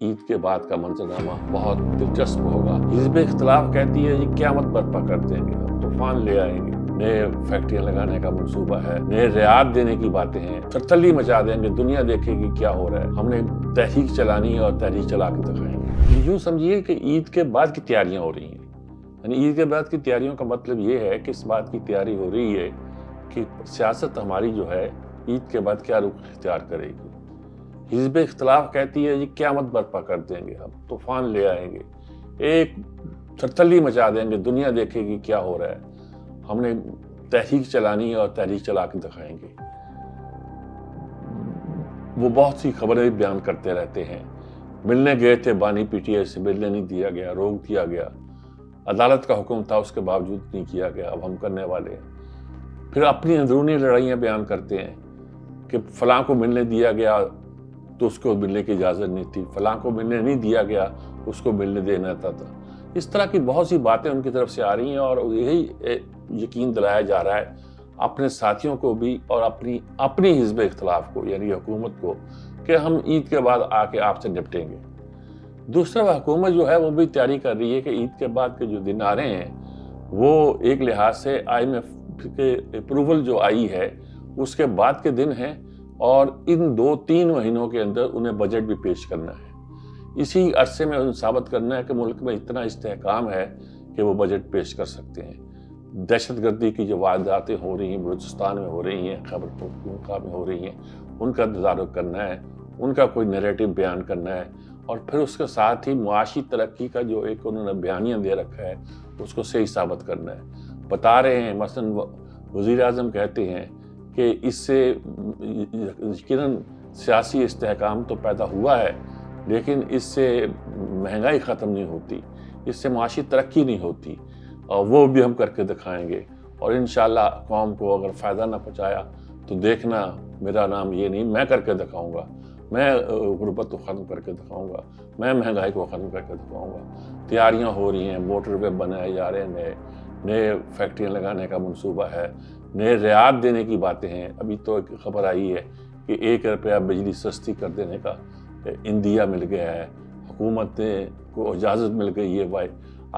ईद के बाद का मंजरनामा बहुत दिलचस्प होगा। हिज़्ब इख्तिलाफ कहती है ये क़यामत बर्पा कर देंगे, हम तूफान ले आएंगे, नए फैक्ट्रियां लगाने का मंसूबा है, नए रियायत देने की बातें हैं, तरतली मचा देंगे, दुनिया देखेगी क्या हो रहा है, हमने तहरीक चलानी है और तहरीक चला के दिखाएंगे। यूँ समझिए कि ईद के बाद की तैयारियाँ हो रही हैं। यानी ईद के बाद की तैयारियों का मतलब ये है कि इस बात की तैयारी हो रही है कि सियासत हमारी जो है ईद के बाद क्या रुख इख्तियार करेगी। हिज़्ब इख्तिलाफ कहती है ये क़यामत बर्पा कर देंगे, हम तूफान ले आएंगे, एक तरतली मचा देंगे, दुनिया देखेगी क्या हो रहा है, हमने तहरीक चलानी है और तहरीक चला के दिखाएंगे। वो बहुत सी खबरें बयान करते रहते हैं। मिलने गए थे बानी पीटीआई से, मिलने नहीं दिया गया, रोक दिया गया, अदालत का हुक्म था उसके बावजूद नहीं किया गया, अब हम करने वाले हैं। फिर अपनी अंदरूनी लड़ाइयाँ बयान करते हैं कि फलां को मिलने दिया गया तो उसको मिलने की इजाज़त नहीं थी, फलां को मिलने नहीं दिया गया उसको मिलने देना था। इस तरह की बहुत सी बातें उनकी तरफ से आ रही हैं और यही यकीन दिलाया जा रहा है अपने साथियों को भी और अपनी हिज़्ब इख्तिलाफ को यानी हुकूमत को कि हम ईद के बाद आके आपसे निपटेंगे। दूसरा हुकूमत जो है वो भी तैयारी कर रही है कि ईद के बाद के जो दिन आ रहे हैं वो एक लिहाज से IMF के अप्रूवल जो आई है उसके बाद के दिन हैं और इन 2-3 महीनों के अंदर उन्हें बजट भी पेश करना है। इसी अरसे में उन्हें साबित करना है कि मुल्क में इतना इस्तेहकाम है कि वो बजट पेश कर सकते हैं। दहशतगर्दी की जो वारदातें हो रही हैं, बलूचिस्तान में हो रही हैं, खैबर पख्तूनख्वा में हो रही हैं, उनका तदारुक करना है, उनका कोई नैरेटिव बयान करना है और फिर उसके साथ ही मुआशी तरक्की का जो एक उन्होंने बयानिया दे रखा है उसको सही साबित करना है। बता रहे हैं मसलन वज़ीर आज़म कहते हैं कि इससे यकीनन सियासी इस्तेहकाम तो पैदा हुआ है लेकिन इससे महंगाई ख़त्म नहीं होती, इससे माशी तरक्की नहीं होती और वो भी हम करके दिखाएंगे और इंशाअल्लाह कौम को अगर फ़ायदा ना पहुँचाया तो देखना मेरा नाम ये नहीं, मैं करके दिखाऊंगा, मैं गुर्बत को ख़त्म करके दिखाऊंगा, मैं महंगाई को ख़त्म करके दिखाऊंगा। तैयारियां हो रही हैं, मोटरवे बनाए जा रहे हैं, नए फैक्ट्रियां लगाने का मंसूबा है, नए रियायत देने की बातें हैं। अभी तो एक खबर आई है कि 1 रुपया बिजली सस्ती कर देने का इंदिया मिल गया है, हुकूमत को इजाज़त मिल गई है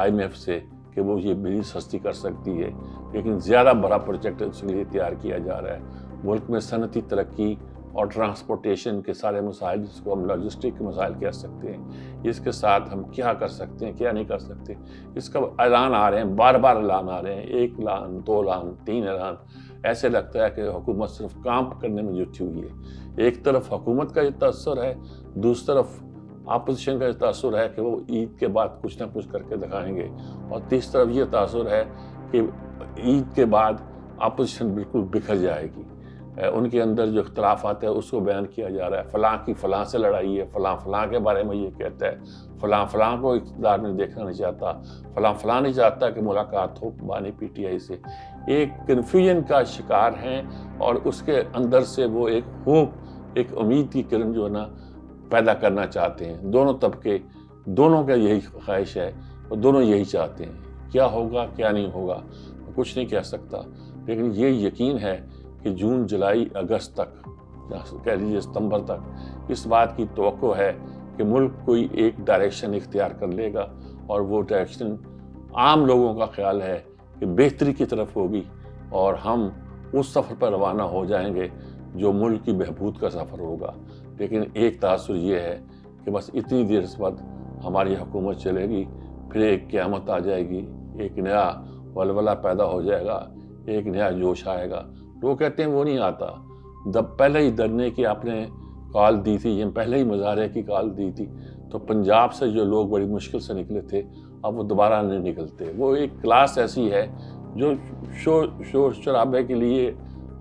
IMF से कि वो ये बिजली सस्ती कर सकती है, लेकिन ज़्यादा बड़ा प्रोजेक्ट उसके लिए तैयार किया जा रहा है। मुल्क में सनती तरक्की और ट्रांसपोर्टेशन के सारे मसाइल जिसको हम लॉजिस्टिक के मसाइल कह सकते हैं, इसके साथ हम क्या कर सकते हैं क्या नहीं कर सकते, इसका ऐलान आ रहे हैं, बार बार ऐलान आ रहे हैं, 1 ऐलान 2 ऐलान 3 ऐलान। ऐसे लगता है कि हुकूमत सिर्फ काम करने में जुटी हुई है। एक तरफ हुकूमत का ये तअस्सुर है, दूसरी तरफ अपोजिशन का तअस्सुर है कि वो ईद के बाद कुछ ना कुछ करके दिखाएंगे और तीसरी तरफ ये तअस्सुर है कि ईद के बाद अपोजिशन बिल्कुल बिखर जाएगी। उनके अंदर जो इख्तिलाफात है उसको बयान किया जा रहा है, फ़लाँ की फ़लाँ से लड़ाई है, फ़लाँ के बारे में ये कहता है, फ़लाँ को इक़्तिदार में देखना नहीं चाहता, फ़लाँ नहीं चाहता कि मुलाकात हो बानी पीटीआई से। एक कन्फ्यूजन का शिकार हैं और उसके अंदर से वो एक होप, एक उम्मीद की किरण जो है ना पैदा करना चाहते हैं। दोनों तबके, दोनों का यही ख्वाहिश है और दोनों यही चाहते हैं। क्या होगा क्या नहीं होगा कुछ नहीं कह सकता, लेकिन ये यकीन है कि जून जुलाई अगस्त तक, कह लीजिए सितंबर तक, इस बात की तवक्को है कि मुल्क कोई एक डायरेक्शन इख्तियार कर लेगा और वो डायरेक्शन आम लोगों का ख्याल है कि बेहतरी की तरफ होगी और हम उस सफ़र पर रवाना हो जाएंगे जो मुल्क की बहबूद का सफ़र होगा। लेकिन एक तासुर ये है कि बस इतनी देर बाद हमारी हुकूमत चलेगी, फिर एक क़यामत आ जाएगी, एक नया वलवला पैदा हो जाएगा, एक नया जोश आएगा। लोग कहते हैं वो नहीं आता। जब पहले ही डरने की आपने कॉल दी थी, ये पहले ही मुजाहरे की कॉल दी थी, तो पंजाब से जो लोग बड़ी मुश्किल से निकले थे अब वो दोबारा नहीं निकलते। वो एक क्लास ऐसी है जो शोर शराबे के लिए,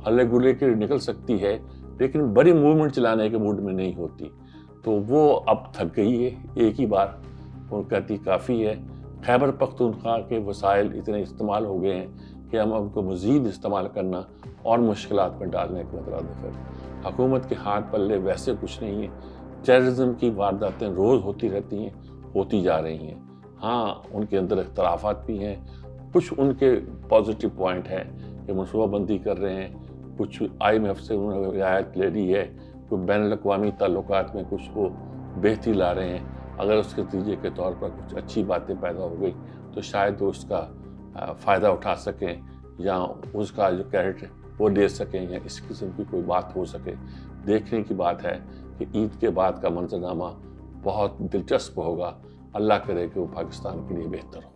हल्ले गुल्ले के लिए निकल सकती है लेकिन बड़ी मूवमेंट चलाने के मूड में नहीं होती। तो वो अब थक गई है, एक ही बार वो कहती काफ़ी है। खैबर पख्तूनख्वा के वसाइल इतने इस्तेमाल हो गए हैं कि हम उनको मज़ीद इस्तेमाल करना और मुश्किलात में डालने का मतलब है। हुकूमत के हाथ पल्ले वैसे कुछ नहीं है। टेररिज्म की वारदातें रोज़ होती रहती हैं, होती जा रही हैं। हाँ, उनके अंदर इख्तलाफात भी हैं, कुछ उनके पॉजिटिव पॉइंट हैं कि मनसूबाबंदी कर रहे हैं, कुछ IMF से उन्होंने रियायत ले ली है, कोई बैनुल-अक़वामी ताल्लुकात में कुछ वो بہتری لا رہے ہیں، اگر اس کے نتیجے کے طور پر کچھ اچھی باتیں پیدا ہو گئی تو شاید وہ اس کا فائدہ اٹھا سکیں یا اس کا جو کریڈٹ وہ لے سکیں یا اس قسم کی کوئی بات ہو سکے۔ دیکھنے کی بات ہے کہ عید کے بعد کا منظرنامہ بہت دلچسپ ہوگا۔ اللہ کرے کہ وہ پاکستان کے لیے بہتر ہو۔